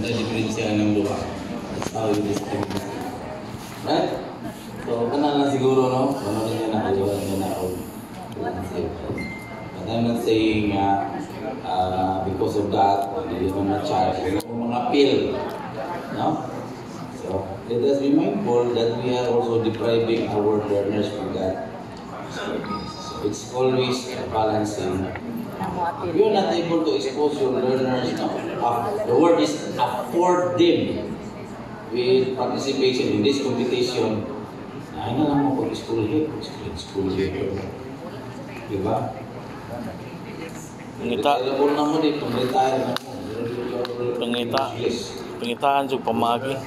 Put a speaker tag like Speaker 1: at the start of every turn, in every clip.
Speaker 1: na diferensya ng lupa. That's how you distinguish. Right? So, kana lang siguro, no? Ano niya na kayo, But I'm not saying because of that, hindi naman na-charge. Mga pill, no? So, let us be mindful that we are also depriving our learners from that. So, it's always a balancing. If you're not able to expose your learners, no? The word is afford them with participation in this competition. Ay na lang mo pag-school hit. Diba? Available na mo dito, retire na mo.
Speaker 2: Pengitaan sa pamagi.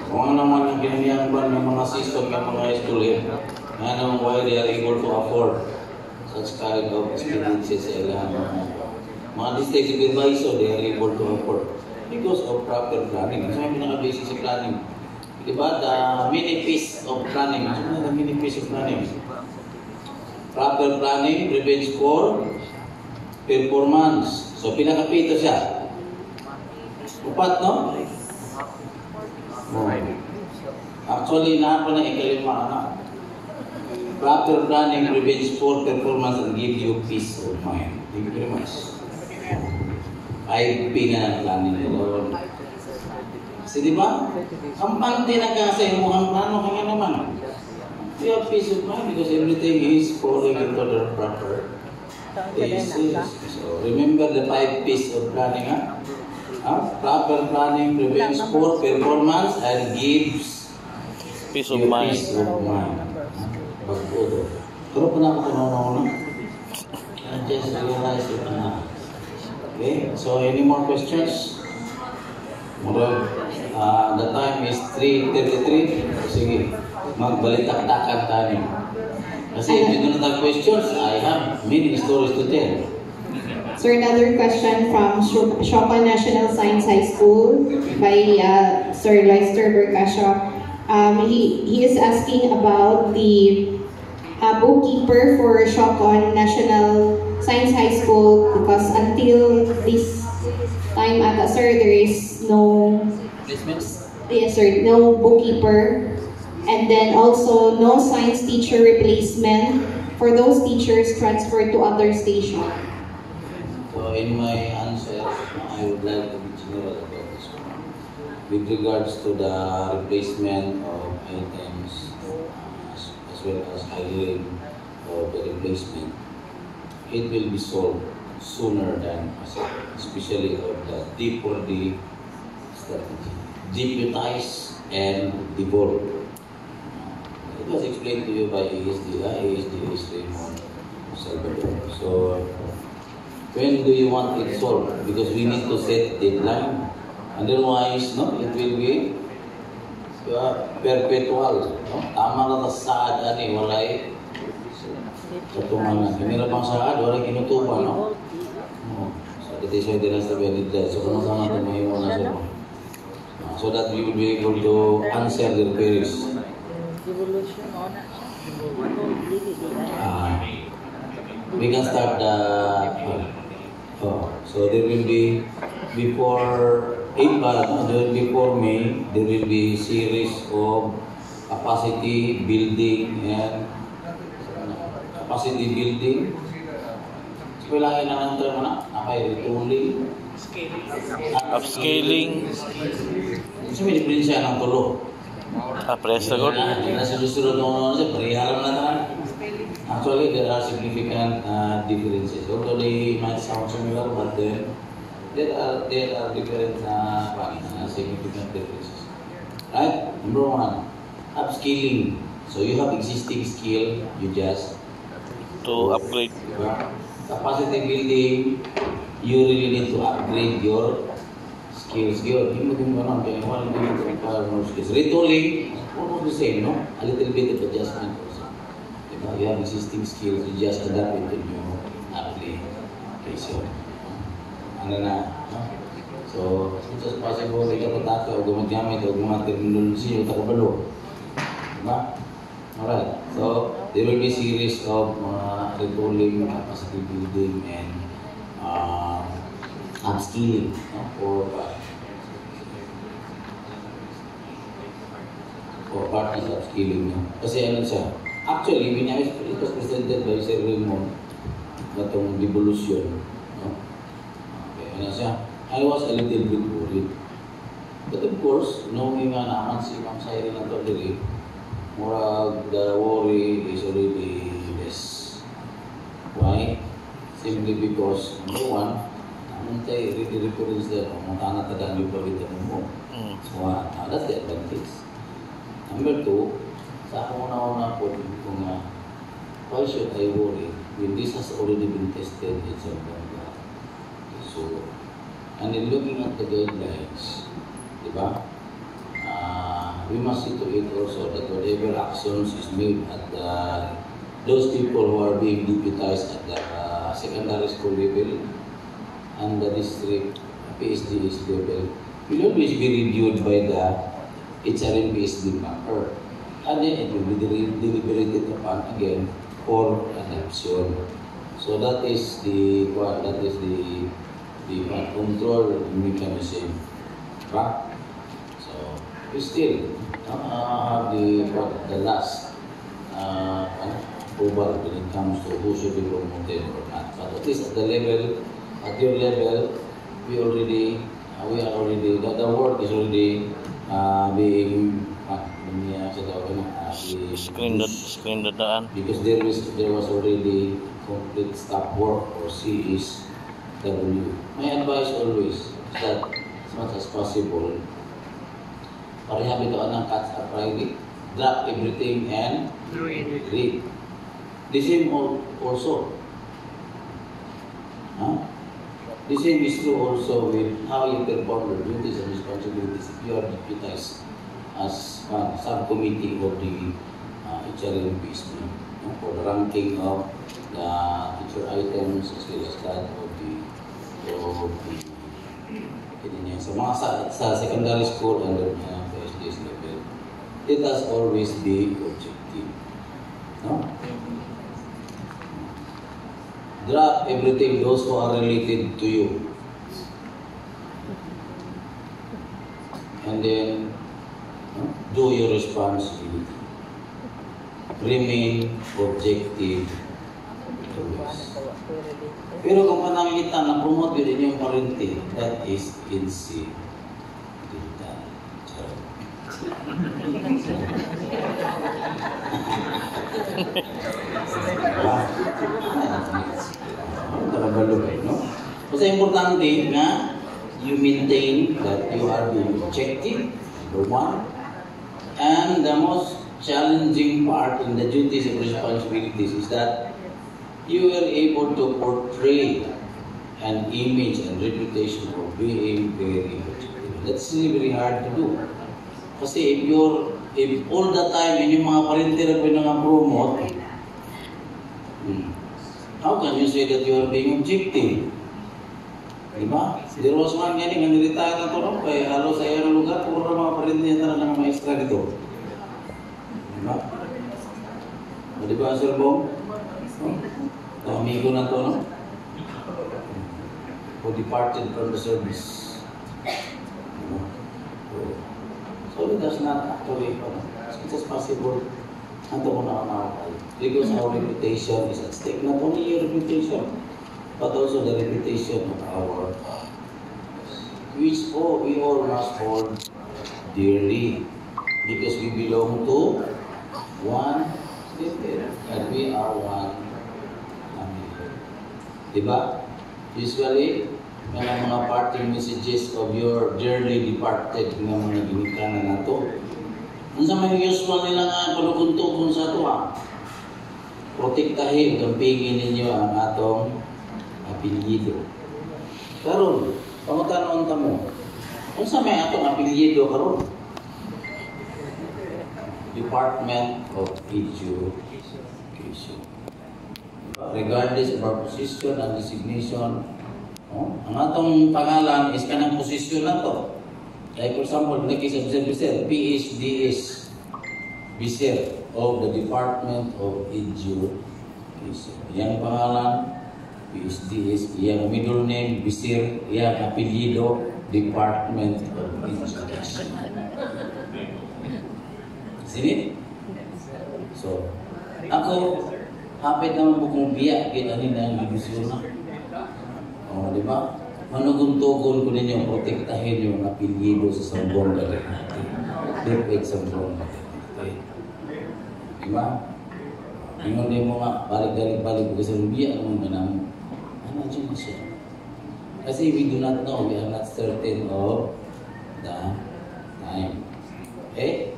Speaker 1: Kung ano naman yung ginayangban ng mga system ng mga school hit, nga naman why they are able to afford such kind of experiences sa ilang mga district supervisor, they are able to afford because of proper planning. So, yung pinaka-basis sa planning. Diba? The many piece of planning. Ano the many piece of planning? Proper planning prevents poor performance. So, pinaka-pito siya. Upat, no? Actually, na pa na ikalima, anak. Proper planning prevents poor performance and gives you peace of mind. Thank you very much. 5P na ang planning nila. Kasi diba? Kampante na ka sa imuhang plano kanya naman. You have peace of mind because everything is falling into the proper places. So remember the 5 P's of planning, ha? Proper planning prevents poor performance and gives
Speaker 2: Peace of mind.
Speaker 1: Peace of mind. Pagpudo. Pero pa na ako na. I just realized it na. Okay, so any more questions? The time is 3:33. Sige, magbalitak-takan tayo. Kasi if you don't have questions, I have many stories to tell.
Speaker 3: So another question from Shoka National Science High School by Sir Lester Bercasio. He is asking about the bookkeeper for Shocon National Science High School because until this time sir, there is no no bookkeeper, and then also no science teacher replacement for those teachers transferred to other station.
Speaker 1: So in my answer, I would like to be general about this one. With regards to the replacement of items as well as hiring of the replacement, it will be solved sooner than especially of the D4D strategy. Deputize and devolve. It was explained to you by ASD. ASD is Raymond Salvador. So, when do you want it solved? Because we need to set deadline. Otherwise, no, it will be perpetual. No? Tama na saad ani walay katumanan. Kanila pang saad walay kinutupa, no? So that is why there has to be a deadline. So kung saan natin may muna sila. So that we will be able to answer their queries. We can start the so there will be before May there will be series of capacity building and so kailangan na ng term na retooling,
Speaker 2: upscaling,
Speaker 1: so may diferensya ng tulo.
Speaker 2: Presta ko.
Speaker 1: Nasusunod mo sa parihalam na tanan. Actually, there are significant differences. Although they might sound similar, but then there are different significant differences. Right? Number one, upskilling. So you have existing skill, you just
Speaker 2: To upgrade.
Speaker 1: Capacity building, you really need to upgrade your skills. Hindi mo naman kaya wala din ito para more skills. Retooling, almost the same, no? A little bit of adjustment also. You have existing skills, you just adapt it to new application. Ano na, no? So, it's just possible na ikapataka o gumagamit o mga terminology o takabalo. Diba? Alright, so there will be series of retooling, capacity building, and upskilling, no? For part is upskilling niya. Kasi ano siya, actually, it was presented by Sir Raymond na itong devolution. No? Okay, ano siya, I was a little bit worried. But of course, knowing nga naman si Ma'am Cyril na ito diri, murag the worry is already less. Why? Simply because, number one, naman tayo reference there, mga tanatagaan yung pagkita mo. So, that's the advantage. Number two, sa ako una po, kung why should I worry when this has already been tested in some point? So, and in looking at the guidelines, diba? We must see to it also that whatever actions is made at those people who are being deputized at the secondary school level and the district PSDS level will always be reviewed by the HRM PSD member, and then it will be deliberated upon again for adoption. So that is the control mechanism. Right? So we still have the last approval when it comes to who should be promoted or not. But at least at the level, at your level, we are already the work is already being
Speaker 2: Screen dadaan.
Speaker 1: because there was already complete staff work or CSW. My advice always is that as much as possible, pareha ito ang catch up Friday, drop everything and read. The same also. The same is true also with how you perform your duties and responsibilities if you are deputized as subcommittee of the HRM PSD for the ranking of the teacher items as well as that of the sa secondary school and the SDS level. It has always be objective. No? Drop everything those who are related to you. And then do your responsibility. Remain objective. Pero kung panangita na promote yun yung parente, that is incidental. No? Kasi importante nga you maintain that you are being objective, number one, and the most challenging part in the duties and responsibilities is that you were able to portray an image and reputation of being very objective. That's really very hard to do. Kasi if all the time yung mga parente na pinang-promote, how can you say that you are being objective? Diba? There was one galing, ang nilitayan na ito, kaya halos sa iyong lugar, puro na mga parente na ng maestra dito. Diba? O diba, Sir Bong? Amigo na ito, no? Who departed from the service. So it does not actually, as much as possible, ito ko nakakakal. Because our reputation is at stake. Not only your reputation, but also the reputation of our, which we all must hold dearly. Because we belong to one city, and we are one family. Diba? Usually, may mga parting messages of your dearly departed nga mga ginikanan na ito. Ang sa may usual nila nga palukunto kung sa ito protektahin, kampingin ninyo ang atong apelyido. Karon, pangutanon ta mo, kung sa may atong apelyido karon? Department of Education. Regardless of our position and designation, ang atong pangalan is kanang posisyon na to. Like for example, like is observer, PHDS, Bisir of the Department of Education. Yang pangalan, PHDS, yang middle name, Bisir, yang apelyido, Department of Education. Isn't it? So, ako, hapit naman po kong biya, kita nila ang bibisyon na. O, di ba? Manuguntugon ko ninyo, protektahin yung apelyido sa Sambong Galit. Dipit Sambong Galit. Di ba? Ingon din mo nga, balik-balik ko sa lubiya, ano manang, ano dyan na siya? Kasi we do not know, we are not certain of the time. Okay?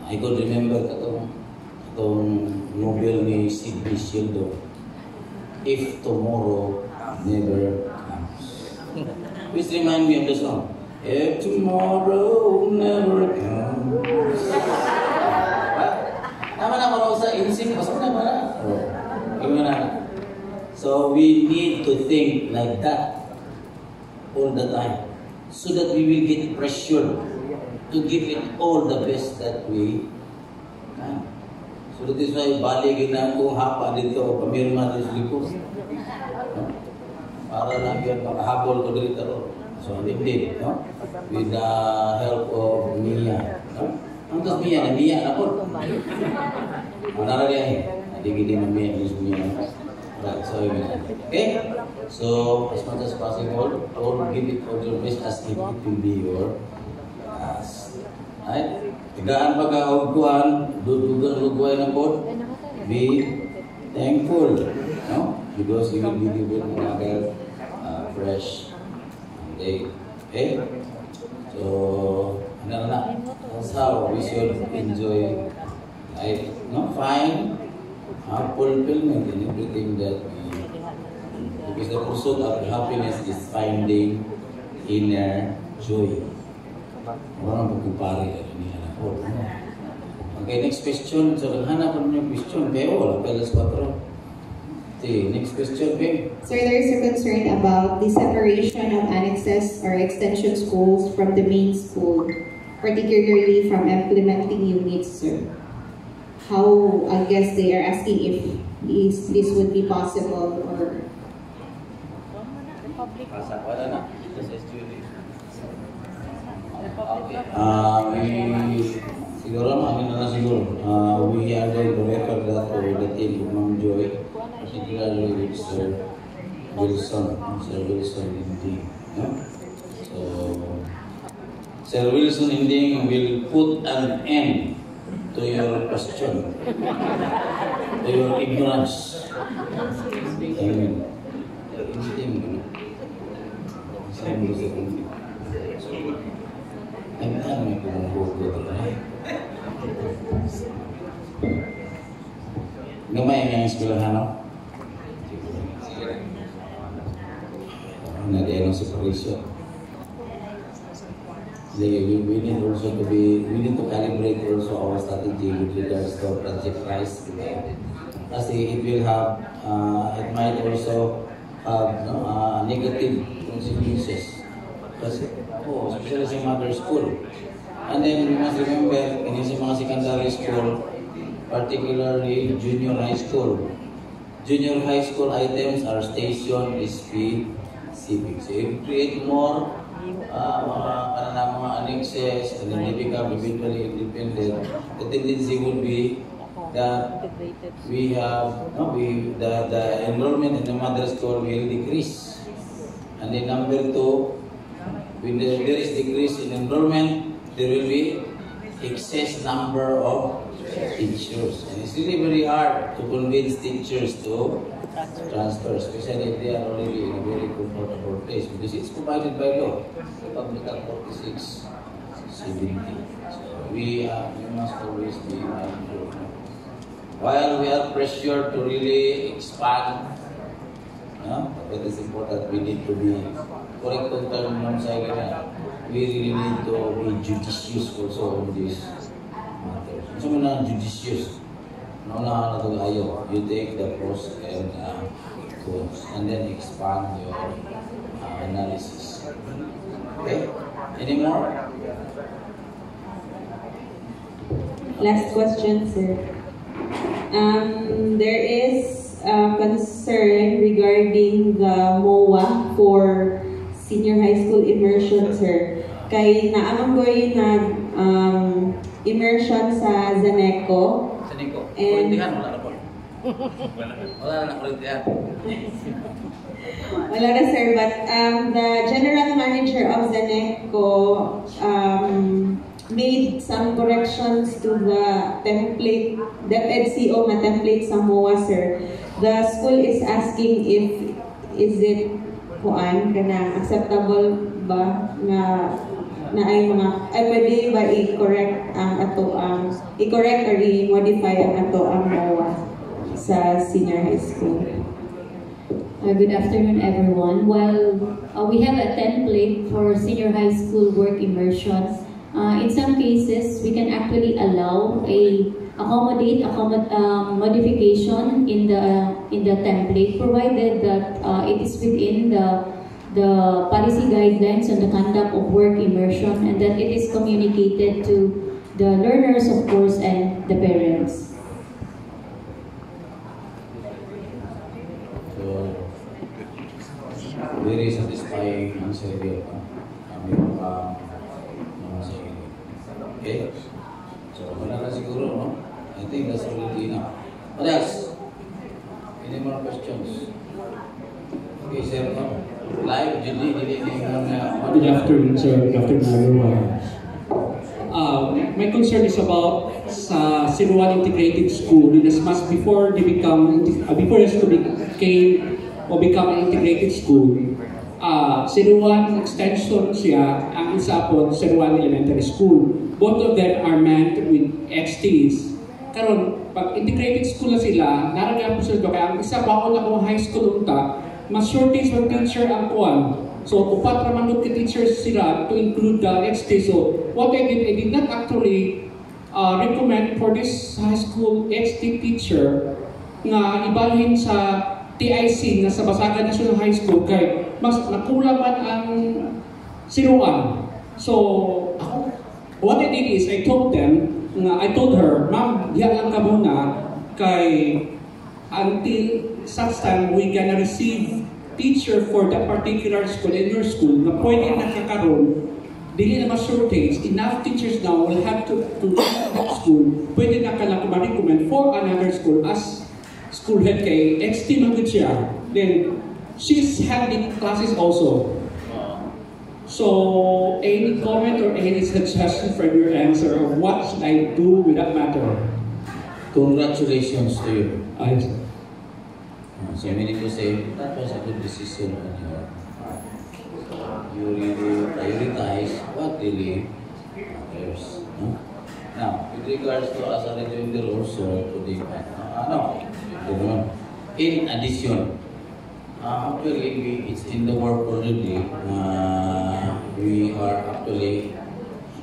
Speaker 1: I could remember itong Nobel ni Sidney Sheldon, If Tomorrow Never Comes. Please remind me of the song. If tomorrow never comes. Nama na marunong sa insing, pasok na ba na? Gimana? So we need to think like that all the time, so that we will get pressured to give it all the best that we can. So that is why baligin na kung hapa dito, pamirma dito sa likod. No? Para lang yan, makahabol ko dito. So hindi, no? With the help of Mia. No? Ang tas Mia na po. Manara dia, gini Mia, Mia. Right, so okay. So as much as possible, don't give it all your best as if it will be your task. Right? Tigaan pagkaugkuhan, dudugan lugway na po. Be thankful, no? Because you will be given another fresh day. Okay? So, ano na? That's how we should enjoy life. No? Find fulfillment in everything that we do. Because the pursuit of happiness is finding inner joy. Wala nang pagkumpari niya na po. Okay, next question. So, hanap naman yung question. Kaya wala, pelas 4. Okay, next question, babe.
Speaker 3: Sir, there is a concern about the separation of annexes or extension schools from the main school, particularly from implementing units, sir. How, I guess they are asking if this would be possible or...
Speaker 1: Wala na. Siguro, amin na siguro. We are going to record that to the team of Ma'am Joy, particularly with Sir Wilson. Sir Wilson Inding. No? So, Sir Wilson Inding will put an end to your question, to your ignorance. Amen. Anything, same with it. And then we can go to the right. Gamay ang eskwelahan, no? Nadiyan ang separation. We need also to be, we need to calibrate also our strategy with regards to project price. Kasi it will have, it might also have negative consequences. Kasi, especially sa mother school. And then we must remember, in sa mga secondary school, particularly junior high school. Junior high school items are station specific. So if you create more mga annexes and then they become eventually independent, the tendency would be that we have the enrollment in the mother school will decrease. And then number 2, when there is decrease in enrollment, there will be excess number of teachers. And it's really very hard to convince teachers to transfer, especially if they are already in a very comfortable place, because it's provided by law, Republic Act 46/70. So we must always be mindful. While we are pressured to really expand, but it is important we need to be correct on term we really need to be judicious also on this matter. So muna judicious. Na ito ayaw. You take the pros and cons and then expand your analysis. Okay? Any more?
Speaker 3: Last question, sir. There is a concern regarding the MOA for senior high school immersion, sir.
Speaker 4: kay naamang ko yun na immersion sa Zaneco.
Speaker 1: Zaneco.
Speaker 4: And-
Speaker 1: Kulintihan, wala na po. Wala na kulintihan.
Speaker 4: Wala na sir, but the general manager of Zaneco made some corrections to the template, DepEd-CO na template sa MOA sir. The school is asking if is it kana acceptable ba na ay mga pwede ba i-correct ang i-correct or i-modify ang MOA sa senior high school.
Speaker 3: Good afternoon, everyone. Well, we have a template for senior high school work immersions. In some cases, we can actually allow modification in the template, provided that it is within the policy guidelines on the conduct of work immersion, and that it is communicated to the learners, of course, and the parents.
Speaker 1: Very satisfying answer here. Okay? So, wala na siguro, no? I think that's already enough. What else? Any more questions? Okay, sir, no? Live,
Speaker 5: Good afternoon, sir. Good afternoon, everyone. My concern is about sa Sinuan Integrated School. In as much before they become an integrated school, Sinuan Extension siya, ang isa po Sinuan Elementary School. Both of them are meant with XTs. Karon, pag integrated school na sila, naragyan po sila kaya ang isa pa ako high school unta, mas shortage ng teacher ang kuwan. So, upat naman ng teachers sila to include the XT. So, what I did not actually recommend for this high school XT teacher nga ibalhin sa TIC na sa Basagan National High School kay mas nakulang man ang sinuan. So, what I did is I told her, ma'am, diyan lang ka muna kay until such time we gonna receive teacher for that particular school in your school na pwede nakakaroon, dili na ma-shortage, enough teachers now will have to school, pwede na ka lang ma-recommend for another school as school head kay XT man good siya. Then, she's handling classes also. So, any comment or any suggestion from your answer of what should I do with that matter?
Speaker 1: Congratulations to you.
Speaker 5: I
Speaker 1: So many people say that was a good decision on your part. You really prioritize what really matters. No? Now, with regards to us reviewing the rules, so to the in addition, actually it's in the work already. We are actually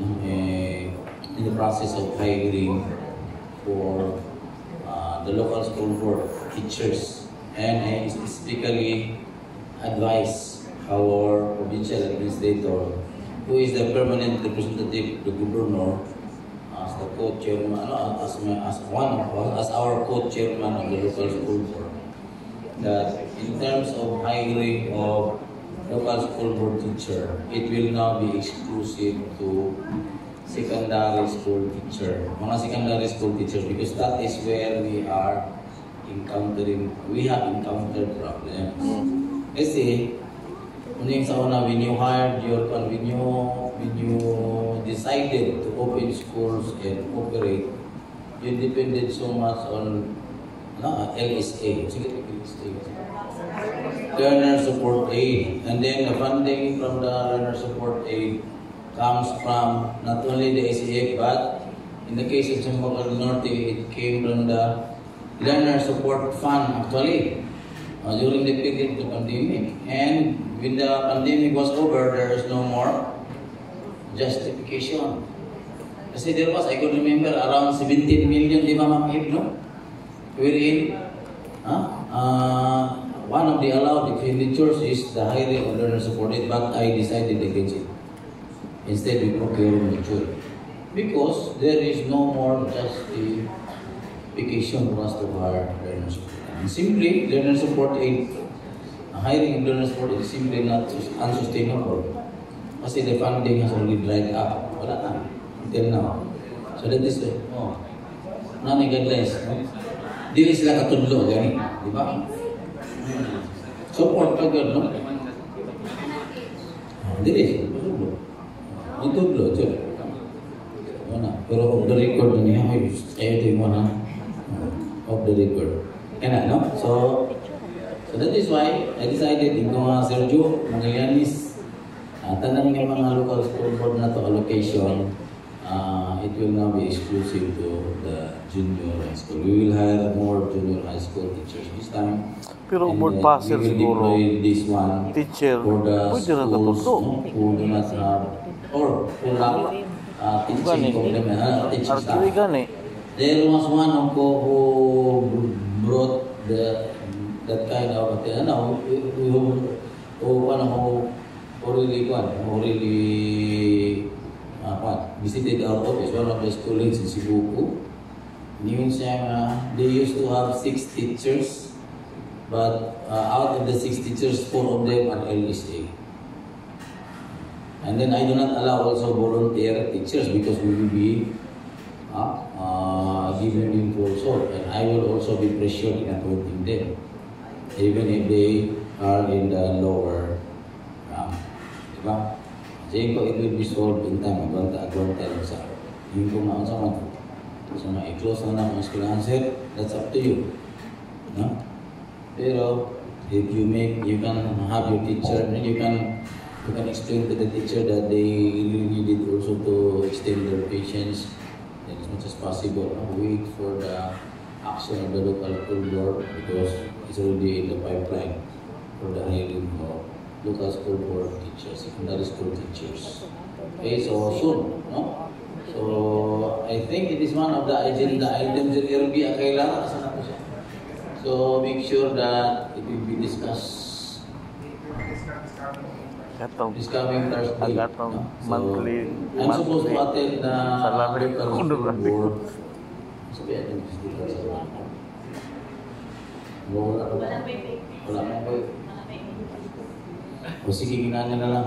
Speaker 1: in the process of hiring for the local school board teachers, and I specifically advise our provincial administrator, who is the permanent representative, the governor, as the co-chairman, as our co-chairman of the local school board, that in terms of hiring of local school board teacher, it will now be exclusive to secondary school teacher, mga secondary school teachers, because that is where we have encountered problems. Kasi, yung sa una, when you decided to open schools and operate, you depended so much on LSA, Learner Support Aid, and then the funding from the Learner Support Aid comes from not only the SEF, but in the case of Zamboanga del Norte, it came from the Learner Support Fund actually during the period of the pandemic. And when the pandemic was over, there is no more justification. Kasi there was, I could remember, around 17 million, di ba Ma'am Ip, no? Wherein, one of the allowed expenditures is the hiring of Learner Support Aid, but I decided against it. Instead, we procure mature. Because there is no more justification for us to hire Learner Support Aid. And simply, Learner Support Aid, hiring of Learner Support Aid is simply not unsustainable. Kasi the funding has already dried up. Wala na. Until now. So that is it. Oh. May guidelines. No? Dili sila katudlo. Gani. Di ba? Support ka gano'n, no? Dili sila katudlo. May tudlo. Pero off the record na niya. Ayaw ito yung mga off the record. Kaya no? So that is why I decided ito nga Sergio, mga Yanis, tanang nga mga local school board na to allocation, it will now be exclusive to the junior high school. We will hire more junior high school teachers this time.
Speaker 2: Pero board passer
Speaker 1: we will
Speaker 2: siguro,
Speaker 1: deploy this one
Speaker 2: teacher,
Speaker 1: for the
Speaker 2: pwede na
Speaker 1: schools
Speaker 2: katulog.
Speaker 1: who do not have or who lack teaching complement, teaching staff.
Speaker 2: Arkiwi gani.
Speaker 1: There was one who brought that kind of who really visited our office. One of the students in Cebu. They used to have 6 teachers, but out of the 6 teachers, 4 of them are LSA. And then I do not allow also volunteer teachers because we will be giving them full support, and I will also be pressured in appointing them, even if they are in the lower rank. Diba? Saying ko, it will be solved in time. Agwanta lang sa yung kung naon sa mga. So, i-close na ng school answer, that's up to you. No? Pero, if you can have your teacher, and you can explain to the teacher that they really needed also to extend their patience as much as possible. Wait for the action of the local school board because it's already in the pipeline for the hiring of local school board teachers, secondary school teachers. Okay, so soon, no? So I think it is one of the agenda items that will be kailangan asan na po siya. So make sure that it will be discussed this coming Thursday.
Speaker 2: Agatong monthly.
Speaker 1: I'm supposed to attend the
Speaker 2: salary
Speaker 1: local
Speaker 2: kundo
Speaker 1: school
Speaker 2: kasi.
Speaker 1: board. Sabi natin speaker sa mga. Wala mo. O sige, ginanya na lang.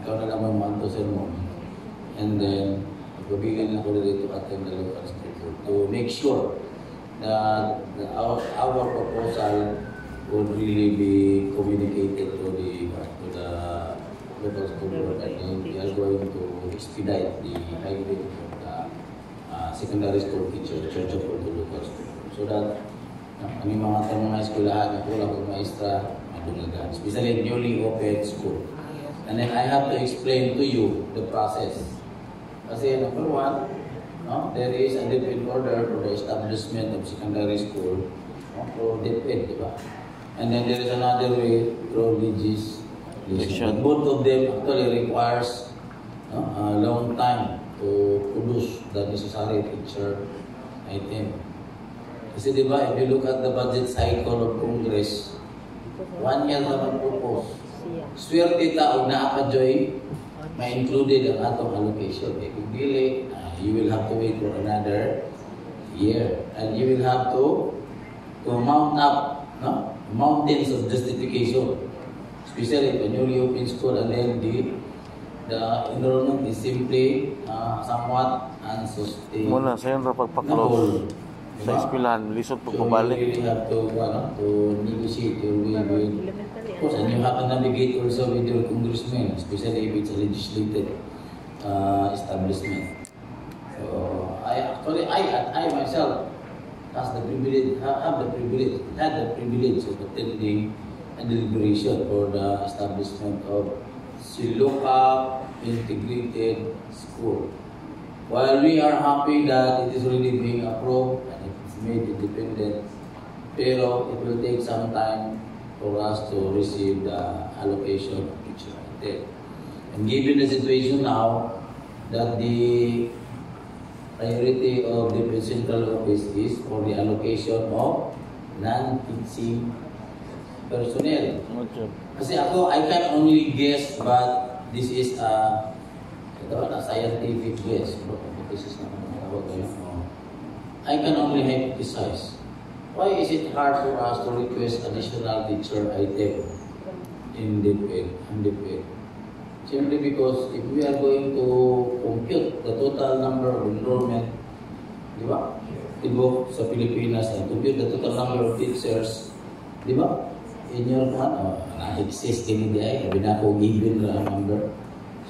Speaker 1: Ikaw na lang ang manto sir mo. And then, pagpapigyan na ko na dito attend the local school board to make sure that our proposal would really be communicated to the local school board, and then we are going to expedite the hiring of the secondary school teachers, the church of the local school, so that ang mga tanong na eskwelahan na kulang ng maestra, madungagan, especially newly opened school. And then I have to explain to you the process. Kasi number one, there is a DepEd order for the establishment of secondary school, through DepEd, di ba? And then there is another way through legislation. But both of them actually requires a long time to produce the necessary teacher item. Kasi di ba, if you look at the budget cycle of Congress, 1 year na mag-propose. Swerte taong na-akajoy, may included ang atong allocation. If you delay, you will have to wait for another year. And you will have to mount up mountains of justification. Especially when newly open school, and then the enrollment is simply somewhat unsustainable.
Speaker 2: Muna, sa'yo na pagpa-close. Sa eskwelahan, lisod
Speaker 1: So
Speaker 2: pagpabalik.
Speaker 1: you really have to negotiate your way with, of course, and you have to navigate also with your congressmen, especially if it's a legislated establishment. So I myself had the privilege of attending a deliberation for the establishment of Siloca Integrated School. While we are happy that it is already being approved and it is made independent, pero it will take some time for us to receive the allocation of teacher. And given the situation now that the priority of the central office is for the allocation of non-teaching personnel. Kasi ako, I can only guess, but this is a scientific guess. I can only hypothesize. Why is it hard for us to request additional teacher item in DepEd? Simply because if we are going to compute the total number of enrollment, di ba? Tibo sa Pilipinas and compute the total number of teachers, di ba? In your one, na-exist din hindi ay, sabi na ako given na number.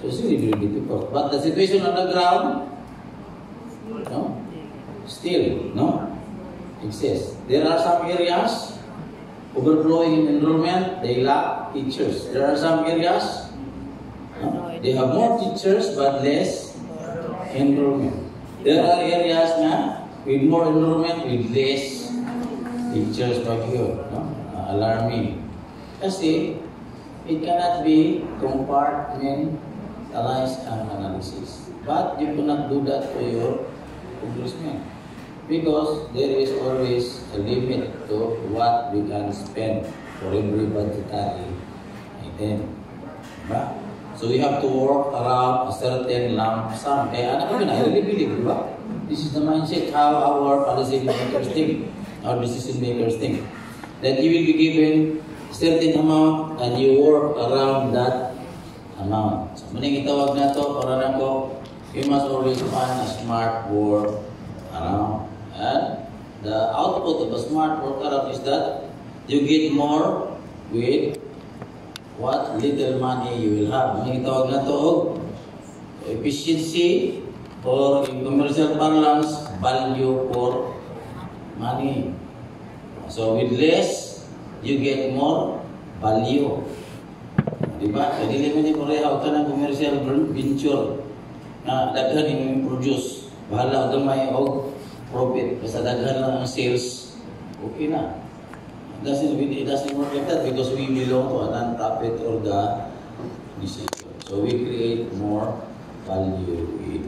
Speaker 1: So it's really very difficult. But the situation on the ground, no? Still, no? Exists. There are some areas overflowing in enrollment, they lack teachers. There are some areas, no? They have more teachers but less enrollment. There are areas na with more enrollment with less teachers like here, no? Alarming. Kasi it cannot be compartmentalized and analysis. But you cannot do that to your congressman. Because there is always a limit to what we can spend for every budgetary item. Diba? So we have to work around a certain lump sum. Kaya anak ko na, I really believe, diba? This is the mindset how our policy makers think, our decision makers think. That you will be given certain amount and you work around that amount. So muna itawag na to, para na ko, you must always find a smart work around. And the output of a smart work around is that you get more with what little money you will have. Muna itawag na to, efficiency or in commercial parlance, value for money. So with less, you get more value. Diba? Jadi limit ni pareha ka ng commercial venture na daghan yung produce. Bahala ka may og profit. Basta daghan lang ang sales, okay na. It doesn't work like that because we belong to a non-profit organization. So we create more value with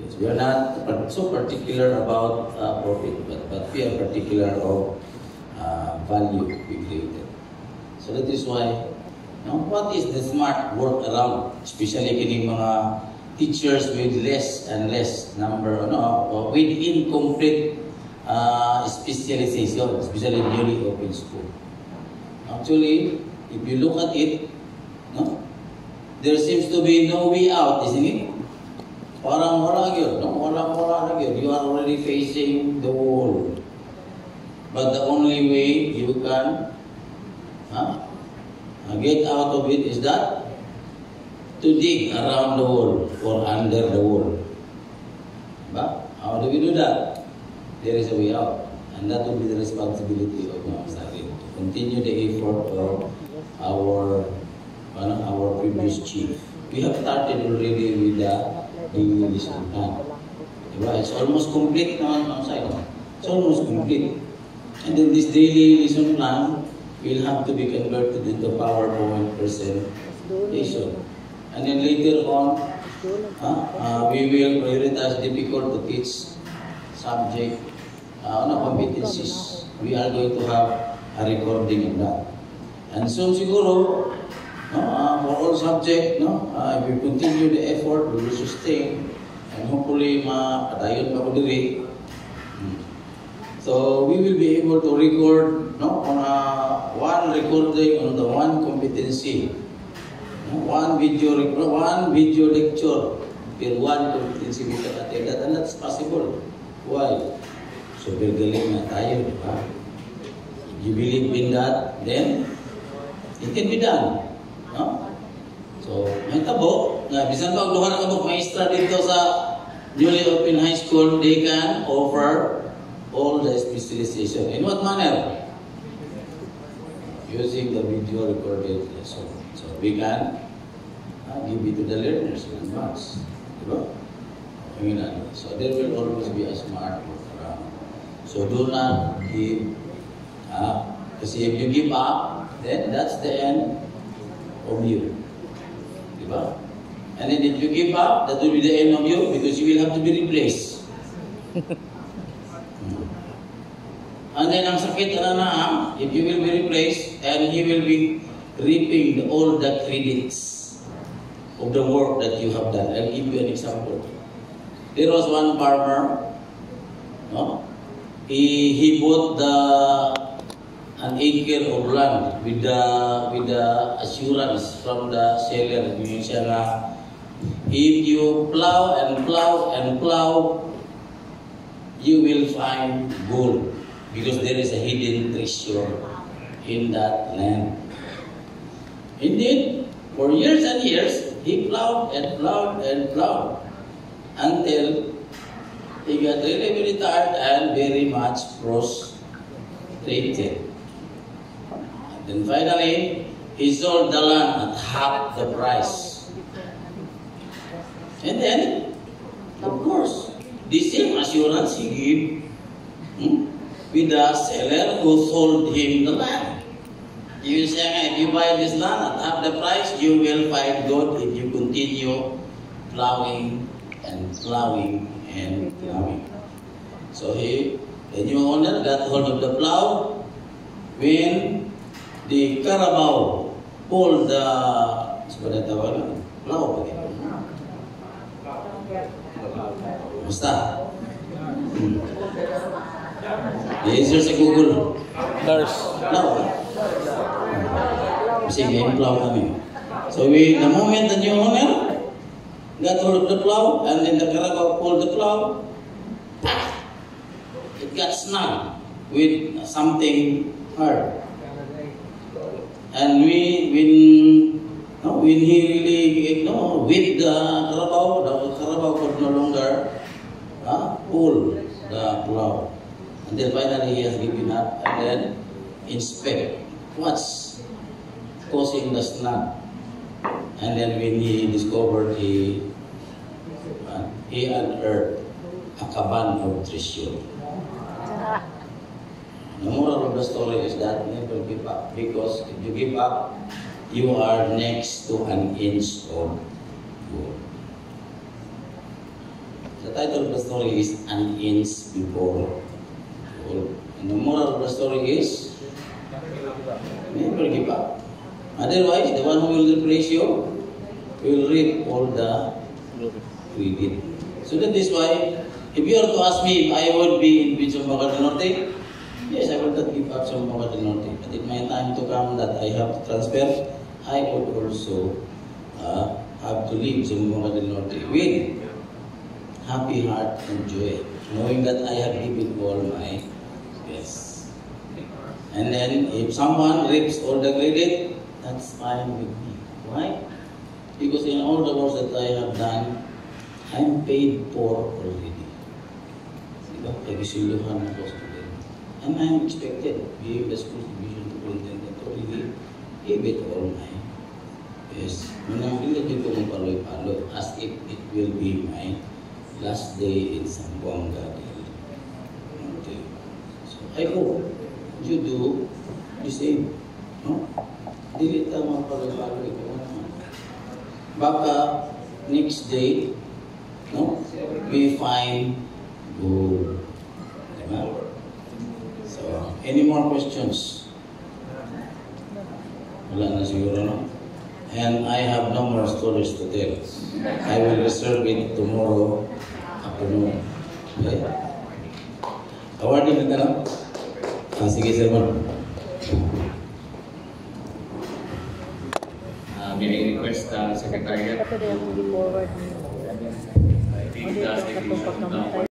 Speaker 1: this. We are not so particular about profit, but we are particular of value we created. So that is why, what is the smart work around, especially kining mga teachers with less and less number, with incomplete specialization, especially newly open school. Actually, if you look at it, there seems to be no way out, isn't it? Parang wala yun, wala yun. You are already facing the wall. But the only way you can get out of it is that to dig around the wall or under the wall. But how do we do that? There is a way out. And that will be the responsibility of Ma'am Sarin to continue the effort of our previous chief. We have started already with the daily lesson plan. It's almost complete now, Ma'am Sarin. It's almost complete. And then this daily lesson plan will have to be converted into PowerPoint presentation. And then later on, we will prioritize difficult to teach subject competencies. We are going to have a recording of that. And soon siguro, for all subject, if we continue the effort, we will sustain and hopefully mapadayon pa ko diri. So we will be able to record on one recording on the one competency, one video lecture per one competency we can attend that, and that's possible. Why? So galing na tayo, diba? If you believe in that, then it can be done. So may tabo nga bisan pa luha na kabuk maestra dito sa newly open high school, they can offer all the specialization. In what manner? Using the video recorded lesson. So we can give it to the learners in advance. Diba? So there will always be a smart work around. So do not give up. Because if you give up, then that's the end of you. Diba? And then if you give up, that will be the end of you because you will have to be replaced. And then ang sakit if you will be replaced and you will be reaping all the credits of the work that you have done. I'll give you an example. There was one farmer, he bought the an acre of land with the assurance from the seller. Meaning siya nga, if you plow and plow and plow, you will find gold because there is a hidden treasure in that land. Indeed, for years and years, he plowed and plowed and plowed until he got really very tired and very much frustrated. And then finally, he sold the land at half the price. And then, of course, the same assurance he gave with the seller who sold him the land. You say, if you buy this land at half the price, you will find gold if you continue plowing and plowing and plowing. So the new owner got hold of the plow. When the Carabao pulled the plow again. Basta. The answer sa Google.
Speaker 2: Nurse.
Speaker 1: Plow. Sige, plow kami. So the moment the new owner got hold of the plow and then the Carabao pulled the plow, it got snug with something hard. And when he really with the Carabao could no longer pull the plow. Until finally he has given up and then inspect what's causing the snag. And then when he discovered, he unearthed a caban of treasure. The moral of the story is that never give up, because if you give up, you are next to an inch of gold. The title of the story is An Inch Before Gold. And the moral of the story is never give up. Otherwise, the one who will replace you will reap all the credit. So that is why, if you are to ask me if I would be in Sambonga del Norte, yes, I will not give up Sambonga del Norte. But if my time to come that I have to transfer, I would also have to leave Sambonga del Norte with happy heart and joy, knowing that I have given all my best. And then if someone reaps all the credit, that's fine with me. Why? Because in all the works that I have done, I'm paid for already. Diba? Nag-isiluhan ako student. And I'm expected, being the school division superintendent, to really give it all my best. Manang hindi ko magpaloy-paloy as if it will be my last day in Sambonga del Norte. So I hope you do the same. No? Dili ta magpaloy-paloy ko naman. Baka next day, no, we find gold. Diba? So, any more questions? Wala na siguro, no? And I have no more stories to tell. I will reserve it tomorrow afternoon. Okay? Awarding na lang? Sige, sir, man.
Speaker 6: May request Secretariat to take the